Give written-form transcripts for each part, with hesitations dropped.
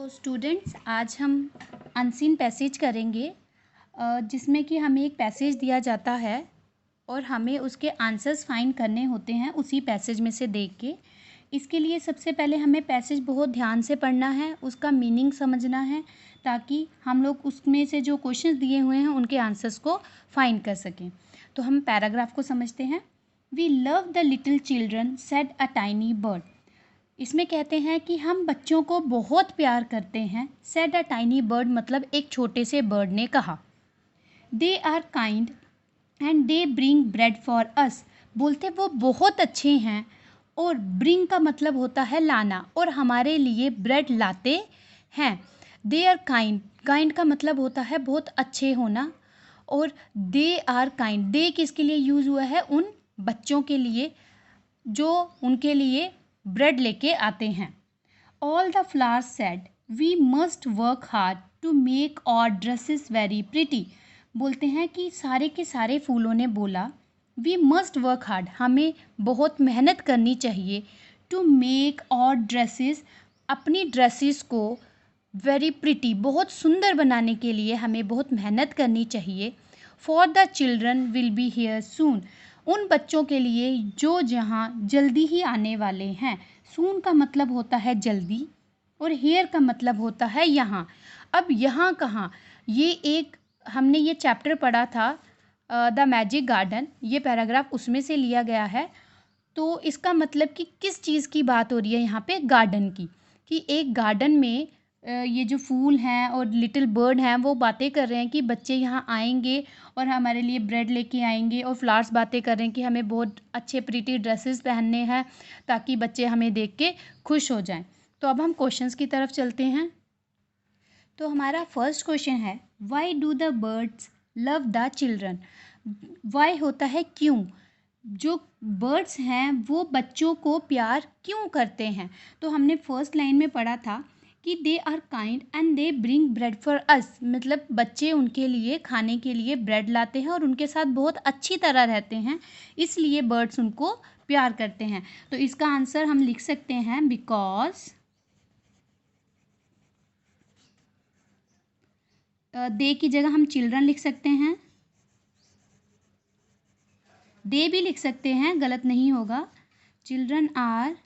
तो स्टूडेंट्स, आज हम अनसीन पैसेज करेंगे जिसमें कि हमें एक पैसेज दिया जाता है और हमें उसके आंसर्स फाइंड करने होते हैं उसी पैसेज में से देख के। इसके लिए सबसे पहले हमें पैसेज बहुत ध्यान से पढ़ना है, उसका मीनिंग समझना है ताकि हम लोग उसमें से जो क्वेश्चंस दिए हुए हैं उनके आंसर्स को फाइंड कर सकें। तो हम पैराग्राफ को समझते हैं। We love the little children said a tiny bird. इसमें कहते हैं कि हम बच्चों को बहुत प्यार करते हैं। सेड अ टाइनी बर्ड मतलब एक छोटे से बर्ड ने कहा। They are kind and they bring bread for us. बोलते वो बहुत अच्छे हैं और ब्रिंग का मतलब होता है लाना, और हमारे लिए ब्रेड लाते हैं। दे आर काइंड, काइंड का मतलब होता है बहुत अच्छे होना, और दे आर काइंड, दे किसके लिए यूज़ हुआ है? उन बच्चों के लिए जो उनके लिए ब्रेड लेके आते हैं। All the flowers said we must work hard to make our dresses very pretty. बोलते हैं कि सारे के सारे फूलों ने बोला वी मस्ट वर्क हार्ड, हमें बहुत मेहनत करनी चाहिए, टू मेक आवर ड्रेसेस, अपनी ड्रेसेस को, वेरी प्रिटी, बहुत सुंदर बनाने के लिए हमें बहुत मेहनत करनी चाहिए। For the children will be here soon, उन बच्चों के लिए जो जहाँ जल्दी ही आने वाले हैं। सून का मतलब होता है जल्दी और हियर का मतलब होता है यहाँ। अब यहाँ कहाँ? ये एक हमने ये चैप्टर पढ़ा था द मैजिक गार्डन, ये पैराग्राफ उसमें से लिया गया है। तो इसका मतलब कि किस चीज़ की बात हो रही है यहाँ पे? गार्डन की, कि एक गार्डन में ये जो फूल हैं और लिटिल बर्ड हैं वो बातें कर रहे हैं कि बच्चे यहाँ आएंगे और हमारे लिए ब्रेड लेके आएंगे, और फ्लावर्स बातें कर रहे हैं कि हमें बहुत अच्छे प्रीटी ड्रेसेस पहनने हैं ताकि बच्चे हमें देख के खुश हो जाएं। तो अब हम क्वेश्चंस की तरफ चलते हैं। तो हमारा फर्स्ट क्वेश्चन है, why do the birds love the children. Why होता है क्यों, जो बर्ड्स हैं वो बच्चों को प्यार क्यों करते हैं। तो हमने फर्स्ट लाइन में पढ़ा था कि they are kind and they bring bread for us, मतलब बच्चे उनके लिए खाने के लिए ब्रेड लाते हैं और उनके साथ बहुत अच्छी तरह रहते हैं, इसलिए बर्ड्स उनको प्यार करते हैं। तो इसका आंसर हम लिख सकते हैं बिकॉज दे की जगह हम चिल्ड्रन लिख सकते हैं, दे भी लिख सकते हैं, गलत नहीं होगा। Children are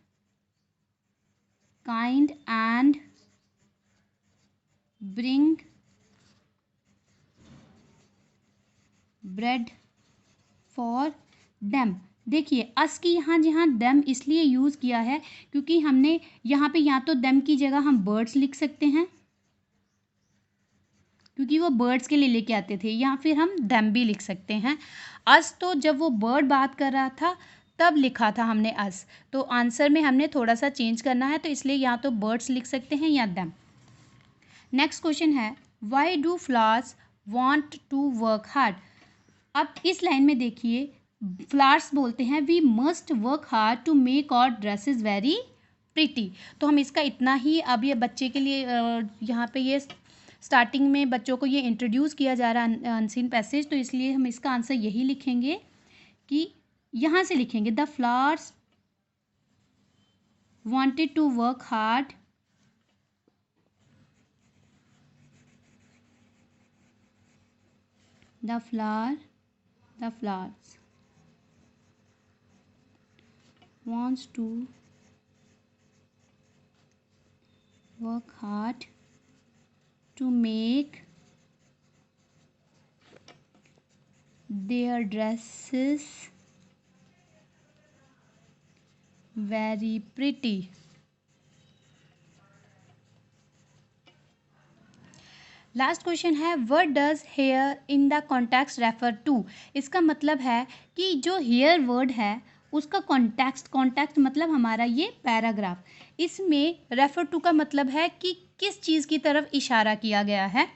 kind and bring bread for them. देखिए अस की यहाँ जहाँ देम इसलिए यूज़ किया है क्योंकि हमने यहाँ पे या तो देम की जगह हम बर्ड्स लिख सकते हैं क्योंकि वो बर्ड्स के लिए लेके आते थे, या फिर हम देम भी लिख सकते हैं। अस तो जब वो बर्ड बात कर रहा था तब लिखा था हमने अस, तो आंसर में हमने थोड़ा सा चेंज करना है, तो इसलिए या तो बर्ड्स लिख सकते हैं या देम। नेक्स्ट क्वेश्चन है, why do flowers want to work hard. अब इस लाइन में देखिए फ्लावर्स बोलते हैं we must work hard to make our dresses very pretty. तो हम इसका इतना ही, अब ये बच्चे के लिए यहाँ पे ये स्टार्टिंग में बच्चों को ये इंट्रोड्यूस किया जा रहा है अनसीन पैसेज, तो इसलिए हम इसका आंसर यही लिखेंगे कि यहाँ से लिखेंगे the flowers wanted to work hard the flowers wants to work hard to make their dresses very pretty। Last question है, what does hair in the context refer to. इसका मतलब है कि जो हेयर वर्ड है उसका कॉन्टेक्स्ट मतलब हमारा ये पैराग्राफ, इसमें रेफर टू का मतलब है कि किस चीज़ की तरफ इशारा किया गया है।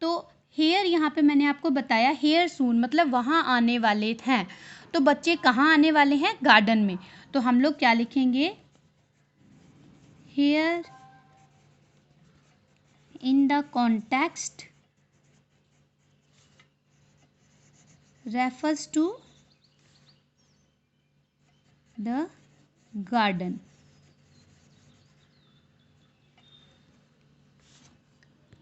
तो हेयर यहाँ पे मैंने आपको बताया हेयर सून मतलब वहाँ आने वाले हैं, तो बच्चे कहाँ आने वाले हैं? गार्डन में। तो हम लोग क्या लिखेंगे? Here in the context refers to the garden।